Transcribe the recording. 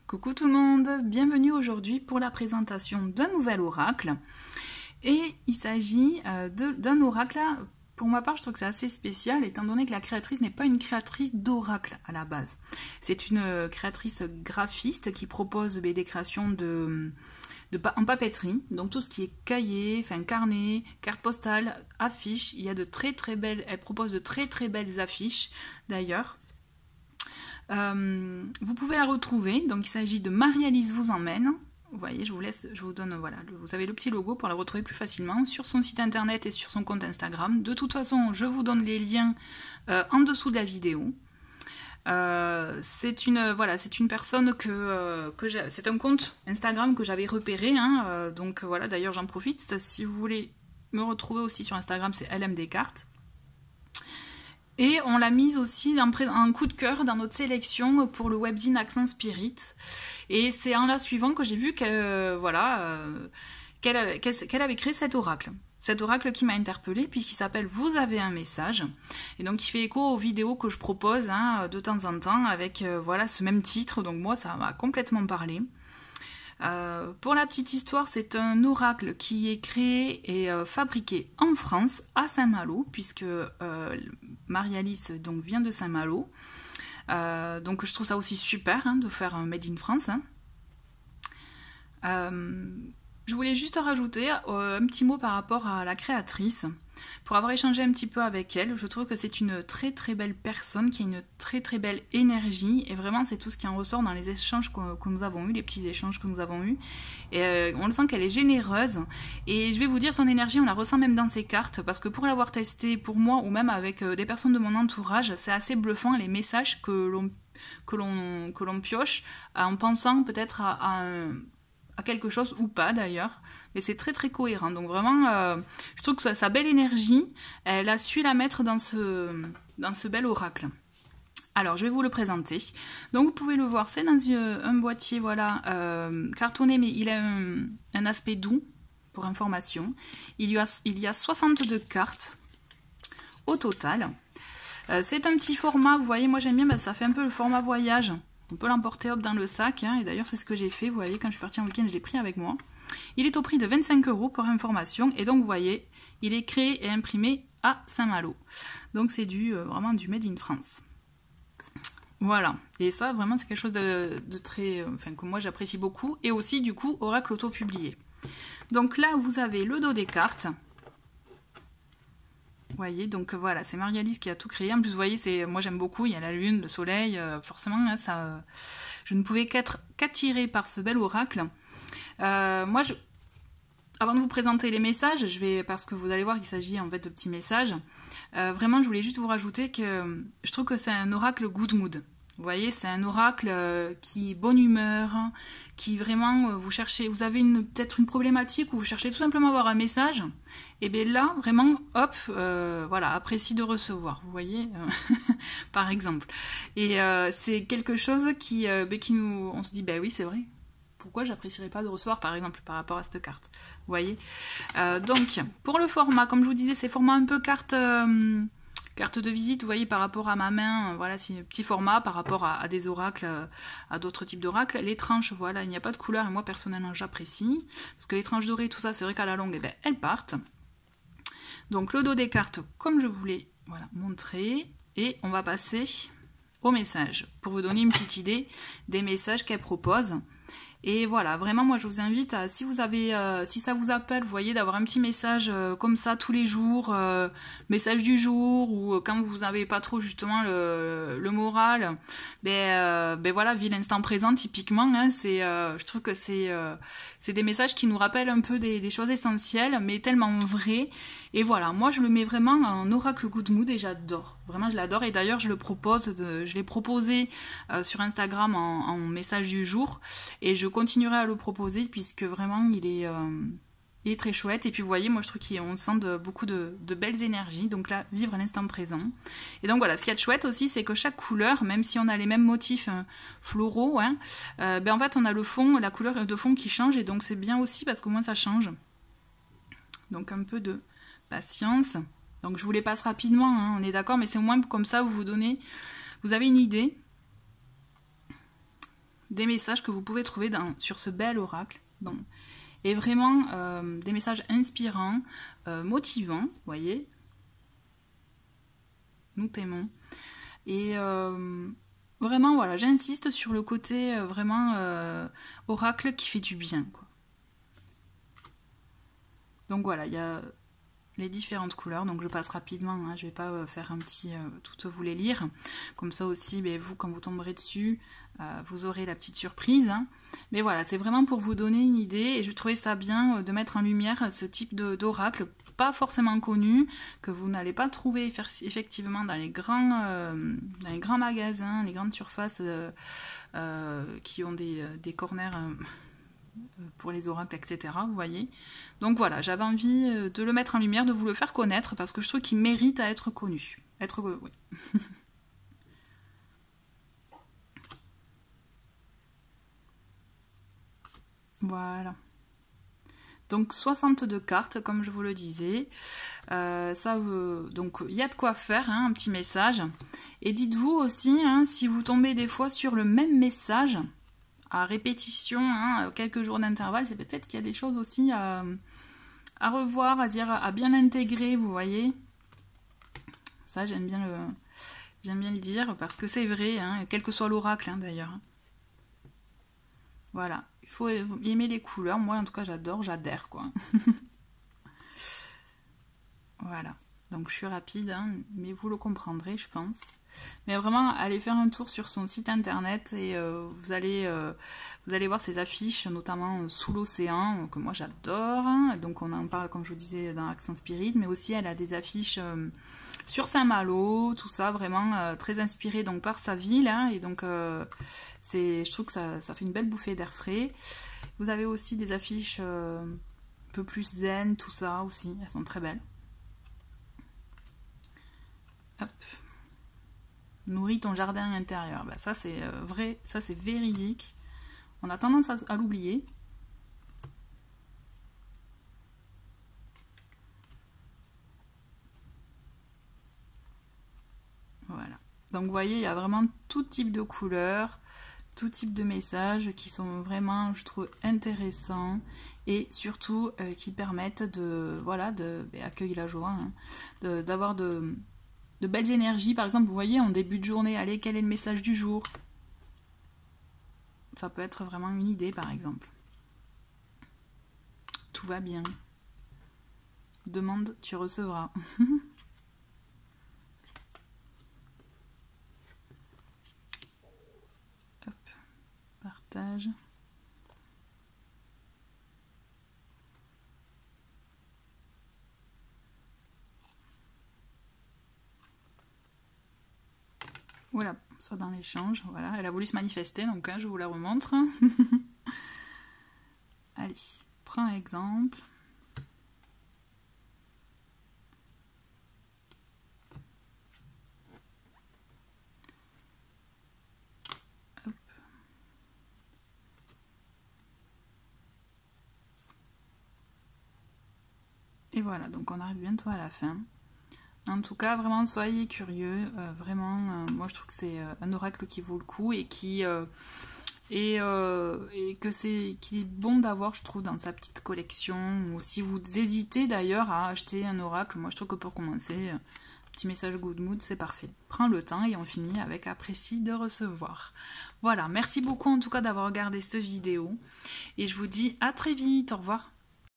Coucou tout le monde, bienvenue aujourd'hui pour la présentation d'un nouvel oracle. Et il s'agit d'un oracle, pour ma part je trouve que c'est assez spécial étant donné que la créatrice n'est pas une créatrice d'oracle à la base. C'est une créatrice graphiste qui propose des créations en papeterie, donc tout ce qui est cahier, carnet, carte postale, affiches. Il y a de très belles, elle propose de très belles affiches d'ailleurs. Vous pouvez la retrouver, donc il s'agit de Marie-Alice vous emmène. Vous voyez, je vous donne, voilà, vous avez le petit logo pour la retrouver plus facilement sur son site internet et sur son compte Instagram. De toute façon, je vous donne les liens en dessous de la vidéo. C'est une personne c'est un compte Instagram que j'avais repéré, donc voilà, d'ailleurs j'en profite. Si vous voulez me retrouver aussi sur Instagram, c'est LM Descartes. Et on l'a mise aussi en coup de cœur dans notre sélection pour le webzine Accent Spirit. Et c'est en la suivant que j'ai vu qu'elle avait créé cet oracle. Cet oracle qui m'a interpellée puisqu'il s'appelle Vous avez un message. Et donc il fait écho aux vidéos que je propose de temps en temps avec voilà, ce même titre. Donc moi ça m'a complètement parlé. Pour la petite histoire, c'est un oracle qui est créé et fabriqué en France, à Saint-Malo, puisque Marie-Alice vient de Saint-Malo. Donc je trouve ça aussi super de faire un Made in France. Je voulais juste rajouter un petit mot par rapport à la créatrice. Pour avoir échangé un petit peu avec elle, je trouve que c'est une très belle personne qui a une très belle énergie et vraiment c'est tout ce qui en ressort dans les échanges que nous avons eus, les petits échanges que nous avons eus. Et on le sent qu'elle est généreuse et je vais vous dire, son énergie on la ressent même dans ses cartes parce que pour l'avoir testé pour moi ou même avec des personnes de mon entourage, c'est assez bluffant les messages que l'on pioche en pensant peut-être à quelque chose ou pas d'ailleurs, mais c'est très cohérent. Donc vraiment, je trouve que sa belle énergie, elle a su la mettre dans ce bel oracle. Alors, je vais vous le présenter. Donc, vous pouvez le voir, c'est dans un boîtier, voilà, cartonné, mais il a un aspect doux, pour information. Il y a 62 cartes au total. C'est un petit format, vous voyez, moi j'aime bien, ça fait un peu le format voyage. On peut l'emporter hop dans le sac, et d'ailleurs c'est ce que j'ai fait, vous voyez, quand je suis partie en week-end, je l'ai pris avec moi. Il est au prix de 25 € pour information, et donc vous voyez, il est créé et imprimé à Saint-Malo. Donc c'est vraiment du Made in France. Voilà, et ça vraiment c'est quelque chose de très, que moi j'apprécie beaucoup, et aussi du coup, oracle auto-publié. Donc là vous avez le dos des cartes. Vous voyez, donc voilà, c'est Marie-Alice qui a tout créé. En plus, vous voyez, moi j'aime beaucoup, il y a la lune, le soleil, forcément, je ne pouvais qu'attirer par ce bel oracle. Moi, avant de vous présenter les messages, parce que vous allez voir qu'il s'agit en fait de petits messages, vraiment, je voulais juste vous rajouter que je trouve que c'est un oracle good mood. Vous voyez, c'est un oracle qui est bonne humeur, qui vraiment, vous avez peut-être une problématique ou vous cherchez tout simplement à avoir un message, et bien là, vraiment, hop, voilà, apprécie de recevoir, vous voyez, par exemple. Et c'est quelque chose qui on se dit, ben oui, c'est vrai, pourquoi j'apprécierais pas de recevoir, par exemple, par rapport à cette carte, vous voyez. Donc, pour le format, comme je vous disais, c'est format un peu carte de visite, vous voyez, par rapport à ma main, voilà, c'est un petit format par rapport à des oracles, à d'autres types d'oracles. Les tranches, voilà, il n'y a pas de couleur et moi personnellement j'apprécie, parce que les tranches dorées, tout ça, c'est vrai qu'à la longue, elles partent. Donc le dos des cartes, comme je vous l'ai montré, et on va passer au message, pour vous donner une petite idée des messages qu'elle propose. Et voilà, vraiment, moi, je vous invite à, si ça vous appelle, vous voyez, d'avoir un petit message comme ça tous les jours, message du jour, ou quand vous n'avez pas trop, justement, le moral, ben voilà, vie l'instant présent, typiquement, je trouve que c'est des messages qui nous rappellent un peu des choses essentielles, mais tellement vraies. Et voilà, moi, je le mets vraiment en oracle good mood et j'adore. Vraiment, je l'adore. Et d'ailleurs, je l'ai proposé sur Instagram en message du jour. Et je continuerai à le proposer puisque vraiment, il est très chouette. Et puis, vous voyez, moi, je trouve qu'on sent beaucoup de belles énergies. Donc là, vivre l'instant présent. Et donc, voilà, ce qu'il y a de chouette aussi, c'est que chaque couleur, même si on a les mêmes motifs floraux, en fait, on a la couleur de fond qui change. Et donc, c'est bien aussi parce qu'au moins, ça change. Donc, un peu de patience. Donc je vous les passe rapidement, on est d'accord, mais c'est au moins comme ça vous avez une idée. des messages que vous pouvez trouver sur ce bel oracle. Donc, et vraiment des messages inspirants, motivants, vous voyez. Nous t'aimons. Et vraiment, voilà, j'insiste sur le côté vraiment oracle qui fait du bien, quoi. Donc voilà, il y a les différentes couleurs, donc je passe rapidement, hein, je vais pas faire un petit toutes vous les lire, comme ça aussi, ben, vous quand vous tomberez dessus, vous aurez la petite surprise, hein. Mais voilà, c'est vraiment pour vous donner une idée, et je trouvais ça bien de mettre en lumière ce type d'oracle, pas forcément connu, que vous n'allez pas trouver effectivement dans les grands magasins, les grandes surfaces qui ont des corners pour les oracles, etc. Vous voyez. Donc voilà, j'avais envie de le mettre en lumière, de vous le faire connaître, parce que je trouve qu'il mérite à être connu. Oui. Voilà. Donc 62 cartes, comme je vous le disais. Donc il y a de quoi faire, hein, un petit message. Et dites-vous aussi, hein, si vous tombez des fois sur le même message, à répétition, hein, quelques jours d'intervalle, c'est peut-être qu'il y a des choses aussi à revoir, à bien intégrer, vous voyez. Ça, j'aime bien le dire, parce que c'est vrai, hein, quel que soit l'oracle, hein, d'ailleurs. Voilà, il faut aimer les couleurs. Moi, en tout cas, j'adhère, quoi. Voilà, donc je suis rapide, hein, mais vous le comprendrez, je pense. Mais vraiment, allez faire un tour sur son site internet et vous allez voir ses affiches, notamment sous l'océan, que moi j'adore. Donc on en parle, comme je vous disais, dans Accent Spirit, mais aussi elle a des affiches sur Saint-Malo, tout ça, vraiment très inspiré donc par sa ville. Hein, et donc je trouve que ça fait une belle bouffée d'air frais. Vous avez aussi des affiches un peu plus zen, tout ça aussi, elles sont très belles. Hop. Nourris ton jardin intérieur. Ben, ça c'est vrai, ça c'est véridique. On a tendance à l'oublier. Voilà. Donc vous voyez, il y a vraiment tout type de couleurs, tout type de messages qui sont vraiment, je trouve, intéressants et surtout qui permettent de, voilà, accueillir la joie, hein, d'avoir de belles énergies. Par exemple, vous voyez, en début de journée, allez, quel est le message du jour? Ça peut être vraiment une idée, par exemple. Tout va bien. Demande, tu recevras. Hop, partage. Voilà, soit dans l'échange, voilà, elle a voulu se manifester, donc hein, je vous la remontre. Allez, prends un exemple. Hop. Et voilà, donc on arrive bientôt à la fin. En tout cas, vraiment, soyez curieux. Vraiment, moi je trouve que c'est un oracle qui vaut le coup et qu'il est bon d'avoir, je trouve, dans sa petite collection. Ou si vous hésitez d'ailleurs à acheter un oracle, moi je trouve que pour commencer, un petit message good mood, c'est parfait. Prends le temps et on finit avec apprécie de recevoir. Voilà, merci beaucoup en tout cas d'avoir regardé cette vidéo. Et je vous dis à très vite, au revoir.